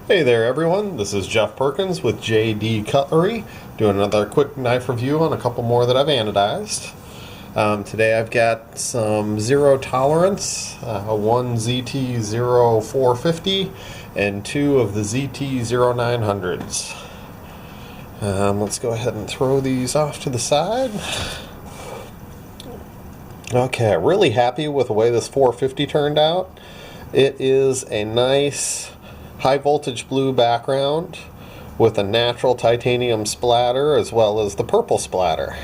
Hey there everyone, this is Jeff Perkins with JD Cutlery, doing another quick knife review on a couple more that I've anodized. Today I've got some zero tolerance, one ZT0450 and two of the ZT0900s. Let's go ahead and throw these off to the side. Okay, really happy with the way this 450 turned out. It is a nice high voltage blue background with a natural titanium splatter as well as the purple splatter,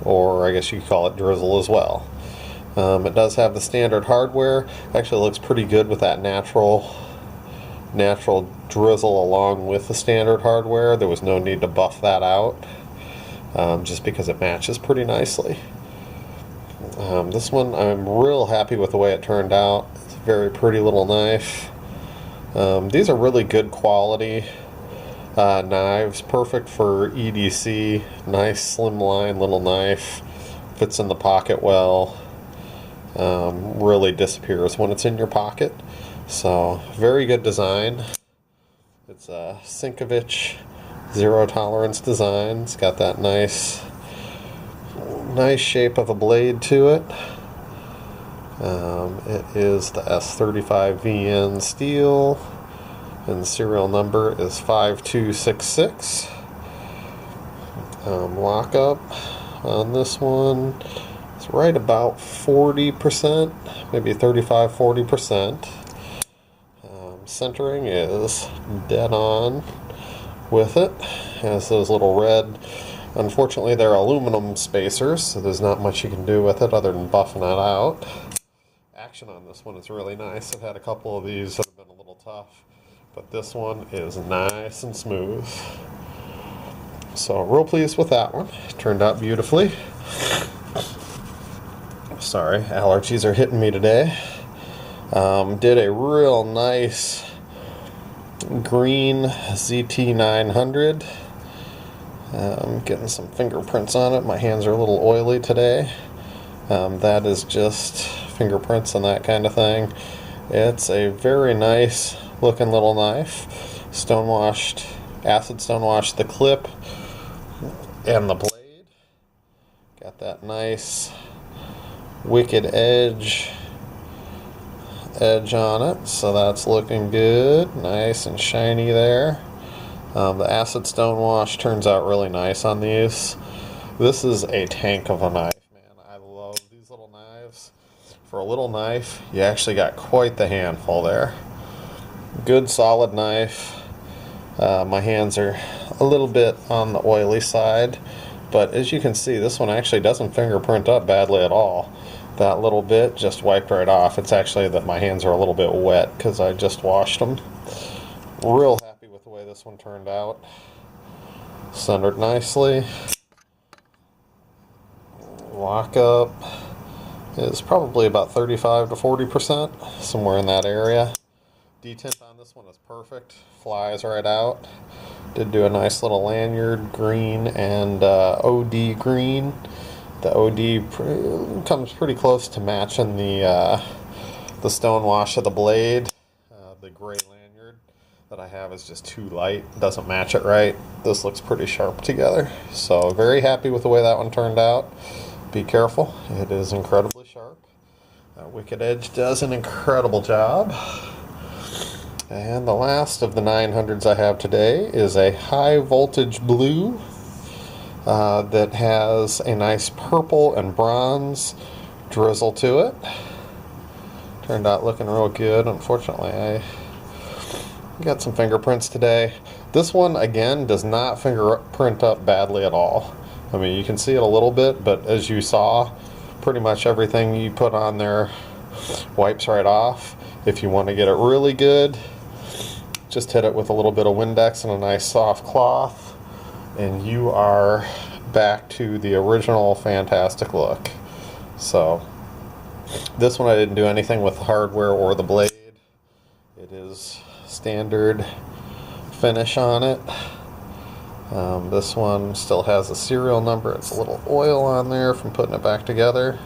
or I guess you could call it drizzle as well. It does have the standard hardware. Actually looks pretty good with that natural drizzle along with the standard hardware. There was no need to buff that out, just because it matches pretty nicely. This one I'm real happy with the way it turned out. It's a very pretty little knife. These are really good quality knives, perfect for EDC. Nice slimline little knife, fits in the pocket well, really disappears when it's in your pocket. So very good design. It's a Sinkovich zero tolerance design. It's got that nice shape of a blade to it. It is the S35VN steel, and the serial number is 5266. Lockup on this one is right about 40%, maybe 35-40%. Centering is dead on with it. Has those little red, unfortunately they're aluminum spacers, so there's not much you can do with it other than buffing it out. Action on this one is really nice. I've had a couple of these that have been a little tough, but this one is nice and smooth. So real pleased with that one. It turned out beautifully. Sorry, allergies are hitting me today. Did a real nice green ZT900. Getting some fingerprints on it. My hands are a little oily today. That is just fingerprints and that kind of thing. It's a very nice looking little knife. Stonewashed, acid stonewashed the clip and the blade. Got that nice wicked edge on it, so that's looking good. Nice and shiny there. The acid stonewash turns out really nice on these. This is a tank of a knife, man. I love these little knives. For a little knife, you actually got quite the handful there. Good solid knife. My hands are a little bit on the oily side, but as you can see, this one actually doesn't fingerprint up badly at all. That little bit just wiped right off. It's actually that my hands are a little bit wet because I just washed them. Real happy with the way this one turned out. Centered nicely. Lockup is probably about 35-40%, somewhere in that area. Detint on this one is perfect. Flies right out. Did do a nice little lanyard green and OD green. The OD comes pretty close to matching the stonewash of the blade. The gray lanyard that I have is just too light, doesn't match it right. This looks pretty sharp together. So very happy with the way that one turned out. Be careful, it is incredibly sharp. Wicked Edge does an incredible job. And the last of the 900s I have today is a high voltage blue that has a nice purple and bronze drizzle to it. Turned out looking real good. Unfortunately, I got some fingerprints today. This one, again, does not fingerprint up badly at all. I mean, you can see it a little bit, but as you saw, pretty much everything you put on there wipes right off. If you want to get it really good, just hit it with a little bit of Windex and a nice soft cloth, and you are back to the original fantastic look. So this one I didn't do anything with the hardware or the blade. It is standard finish on it. This one still has a serial number. It's a little oil on there from putting it back together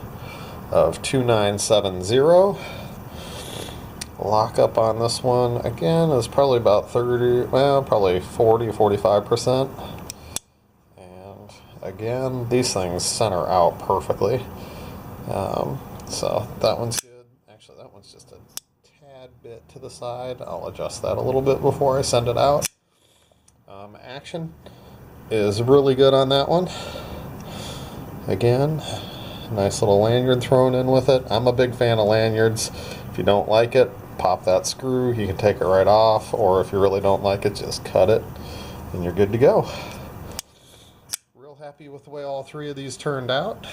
of 2970. Lockup on this one again is probably about 30, well, probably 40-45%. And again, these things center out perfectly. So that one's good. Actually, that one's just a tad bit to the side. I'll adjust that a little bit before I send it out. Action is really good on that one. Again, nice little lanyard thrown in with it. I'm a big fan of lanyards. If you don't like it, pop that screw. You can take it right off, or if you really don't like it, just cut it and you're good to go. Real happy with the way all three of these turned out.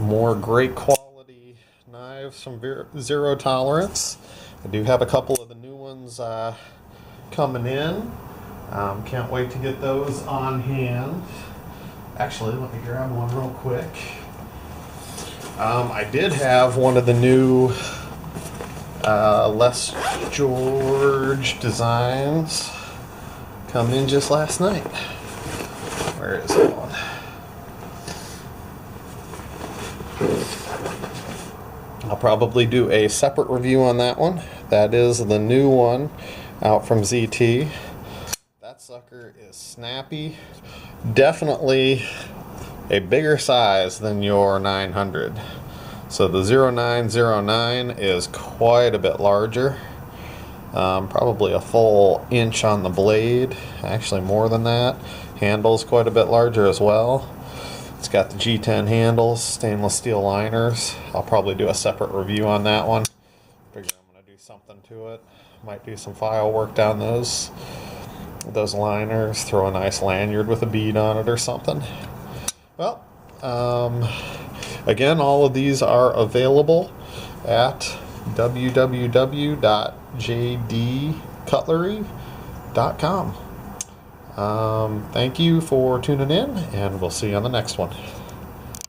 More great quality knives from Zero Tolerance. I do have a couple of the new ones coming in. Can't wait to get those on hand. Actually, let me grab one real quick. I did have one of the new Les George designs come in just last night. Where is it on? I'll probably do a separate review on that one. That is the new one out from ZT. That sucker is snappy. Definitely a bigger size than your 900. So the 0909 is quite a bit larger. Probably a full inch on the blade. Actually more than that. Handle's quite a bit larger as well. It's got the G10 handles, stainless steel liners. I'll probably do a separate review on that one. Figure I'm going to do something to it. Might do some file work down those liners. Throw a nice lanyard with a bead on it or something. Well, again, all of these are available at www.jdcutlery.com. Thank you for tuning in, and we'll see you on the next one.